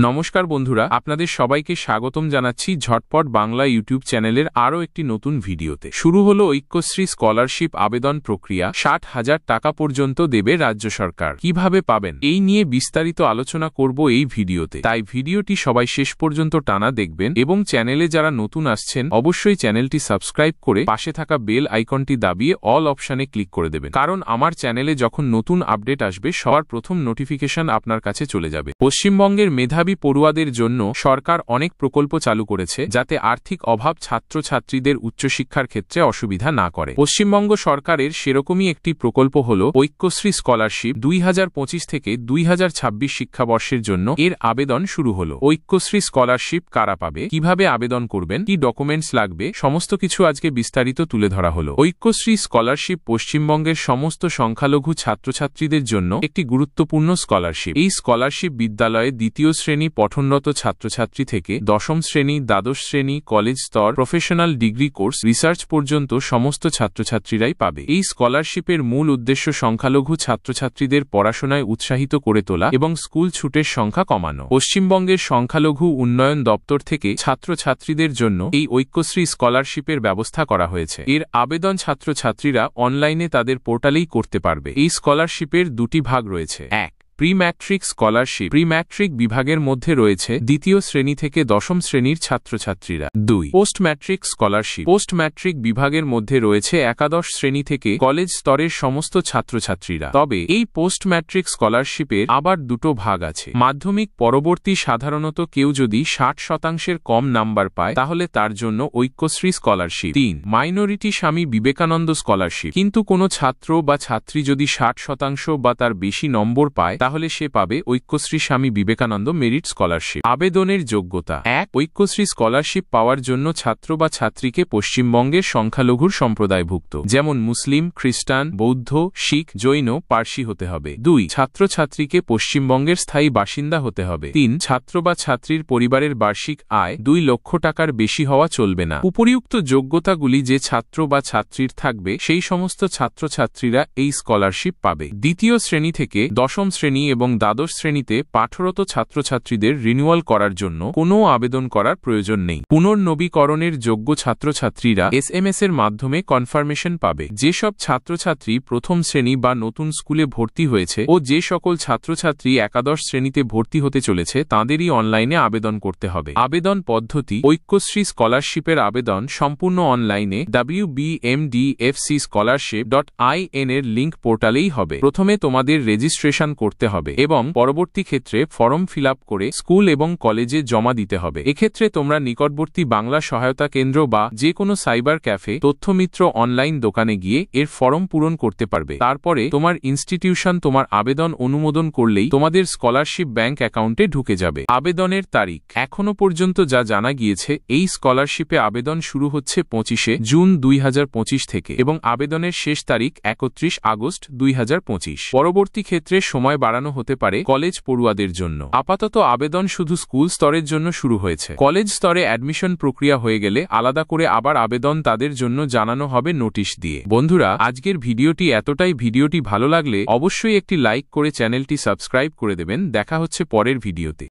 নমস্কার বন্ধুরা, আপনাদের সবাইকে স্বাগতম জানাচ্ছি ঝটপট বাংলা ইউটিউব চ্যানেলের আরও একটি নতুন ভিডিওতে। শুরু হলো ঐক্যশ্রী স্কলারশিপ আবেদন প্রক্রিয়া। 60,000 টাকা পর্যন্ত দেবে রাজ্য সরকার। কিভাবে পাবেন এই নিয়ে বিস্তারিত আলোচনা করব এই ভিডিওতে, তাই ভিডিওটি সবাই শেষ পর্যন্ত টানা দেখবেন এবং চ্যানেলে যারা নতুন আসছেন অবশ্যই চ্যানেলটি সাবস্ক্রাইব করে পাশে থাকা বেল আইকনটি দাবিয়ে অল অপশানে ক্লিক করে দেবেন, কারণ আমার চ্যানেলে যখন নতুন আপডেট আসবে সবার প্রথম নোটিফিকেশন আপনার কাছে চলে যাবে। পশ্চিমবঙ্গের মেধাবী পড়ুয়াদের জন্য সরকার অনেক প্রকল্প চালু করেছে যাতে আর্থিক অভাব ছাত্রছাত্রীদের উচ্চশিক্ষার ক্ষেত্রে অসুবিধা না করে। পশ্চিমবঙ্গ সরকারের সেরকমই একটি প্রকল্প হল ঐক্যশ্রী স্কলারশিপ। 2025 থেকে 2026 শিক্ষাবর্ষের জন্য এর আবেদন শুরু হলো। ঐক্যশ্রী স্কলারশিপ কারা পাবে, কিভাবে আবেদন করবেন, কি ডকুমেন্টস লাগবে, সমস্ত কিছু আজকে বিস্তারিত তুলে ধরা হলো। ঐক্যশ্রী স্কলারশিপ পশ্চিমবঙ্গের সমস্ত সংখ্যালঘু ছাত্রছাত্রীদের জন্য একটি গুরুত্বপূর্ণ স্কলারশিপ। এই স্কলারশিপ বিদ্যালয়ে দ্বিতীয় শ্রেণী পঠনরত ছাত্রছাত্রী থেকে দশম শ্রেণী, দ্বাদশ শ্রেণী, কলেজ স্তর, প্রফেশনাল ডিগ্রি কোর্স, রিসার্চ পর্যন্ত সমস্ত ছাত্রছাত্রীরাই পাবে। এই স্কলারশিপের মূল উদ্দেশ্য সংখ্যালঘু ছাত্রছাত্রীদের পড়াশোনায় উৎসাহিত করে তোলা এবং স্কুল ছুটের সংখ্যা কমানো। পশ্চিমবঙ্গের সংখ্যালঘু উন্নয়ন দপ্তর থেকে ছাত্রছাত্রীদের জন্য এই ঐক্যশ্রী স্কলারশিপের ব্যবস্থা করা হয়েছে। এর আবেদন ছাত্রছাত্রীরা অনলাইনে তাদের পোর্টালেই করতে পারবে। এই স্কলারশিপের দুটি ভাগ রয়েছে। এক, pre matric scholarship. Pre matric বিভাগের মধ্যে রয়েছে দ্বিতীয় শ্রেণী থেকে দশম শ্রেণীর ছাত্রছাত্রীরা। 2, post matric scholarship. Post matric বিভাগের মধ্যে রয়েছে একাদশ শ্রেণী থেকে কলেজ স্তরের সমস্ত ছাত্রছাত্রীরা। তবে এই পোস্ট ম্যাট্রিক স্কলারশিপের আবার দুটো ভাগ আছে। মাধ্যমিক পরবর্তী সাধারণত কেউ যদি 60% কম নাম্বার পায় তাহলে তার জন্য Aikyashree scholarship. 3, minority Swami Vivekananda scholarship. কিন্তু কোনো ছাত্র বা ছাত্রী যদি 60% বা তার বেশি নম্বর পায় তাহলে সে পাবে ঐক্যশ্রী স্বামী বিবেকানন্দ মেরিট স্কলারশিপ। আবেদনের যোগ্যতা। 1, ঐক্যশ্রী স্কলারশিপ পাওয়ার জন্য ছাত্র বা ছাত্রীকে পশ্চিমবঙ্গের সংখ্যালঘুর সম্প্রদায়ভুক্ত যেমন মুসলিম, খ্রিস্টান, বৌদ্ধ, শিখ, জৈন, পার্সি হতে হবে। 2, ছাত্রছাত্রীকে পশ্চিমবঙ্গের স্থায়ী বাসিন্দা হতে হবে। 3, ছাত্র বা ছাত্রীর পরিবারের বার্ষিক আয় 2 লক্ষ টাকার বেশি হওয়া চলবে না। উপরিউক্ত যোগ্যতাগুলি যে ছাত্র বা ছাত্রীর থাকবে সেই সমস্ত ছাত্রছাত্রীরা এই স্কলারশিপ পাবে। দ্বিতীয় শ্রেণী থেকে দশম শ্রেণী এবং দ্বাদশ শ্রেণীতে পাঠরত ছাত্রছাত্রীদের রিনিউয়াল করার জন্য কোনো আবেদন করার প্রয়োজন নেই। পুনর্নবীকরণের যোগ্য ছাত্রছাত্রীরা SMS এর মাধ্যমে কনফার্মেশন পাবে। যেসব ছাত্রছাত্রী প্রথম শ্রেণী বা নতুন স্কুলে ভর্তি হয়েছে ও যে সকল ছাত্রছাত্রী একাদশ শ্রেণীতে ভর্তি হতে চলেছে তাঁদেরই অনলাইনে আবেদন করতে হবে। আবেদন পদ্ধতি। ঐক্যশ্রী স্কলারশিপের আবেদন সম্পূর্ণ অনলাইনে wbmdfcscholarship.in এর লিঙ্ক পোর্টালেই হবে। প্রথমে তোমাদের রেজিস্ট্রেশন করতে হবে এবং পরবর্তী ক্ষেত্রে ফর্ম ফিল আপ করে স্কুল এবং কলেজে জমা দিতে হবে। এক্ষেত্রে তোমরা নিকটবর্তী বাংলা সহায়তা কেন্দ্র বা যে কোনো সাইবার ক্যাফে, তথ্যমিত্র অনলাইন দোকানে গিয়ে এর ফর্ম পূরণ করতে পারবে। তারপরে তোমার ইনস্টিটিউশন তোমার আবেদন অনুমোদন করলেই তোমাদের স্কলারশিপ ব্যাংক অ্যাকাউন্টে ঢুকে যাবে। আবেদনের তারিখ। এখনো পর্যন্ত যা জানা গিয়েছে এই স্কলারশিপে আবেদন শুরু হচ্ছে 25 জুন 2025 থেকে এবং আবেদনের শেষ তারিখ 31 আগস্ট 2025। পরবর্তী ক্ষেত্রে সময় বাড়ানো হতে পারে কলেজ পড়ুয়াদের জন্য। আপাতত আবেদন শুধু স্কুল স্তরের জন্য শুরু হয়েছে। কলেজ স্তরে অ্যাডমিশন প্রক্রিয়া হয়ে গেলে আলাদা করে আবার আবেদন তাদের জন্য জানানো হবে নোটিশ দিয়ে। বন্ধুরা, আজকের ভিডিওটি এতটাই। ভিডিওটি ভালো লাগলে অবশ্যই একটি লাইক করে চ্যানেলটি সাবস্ক্রাইব করে দেবেন। দেখা হচ্ছে পরের ভিডিওতে।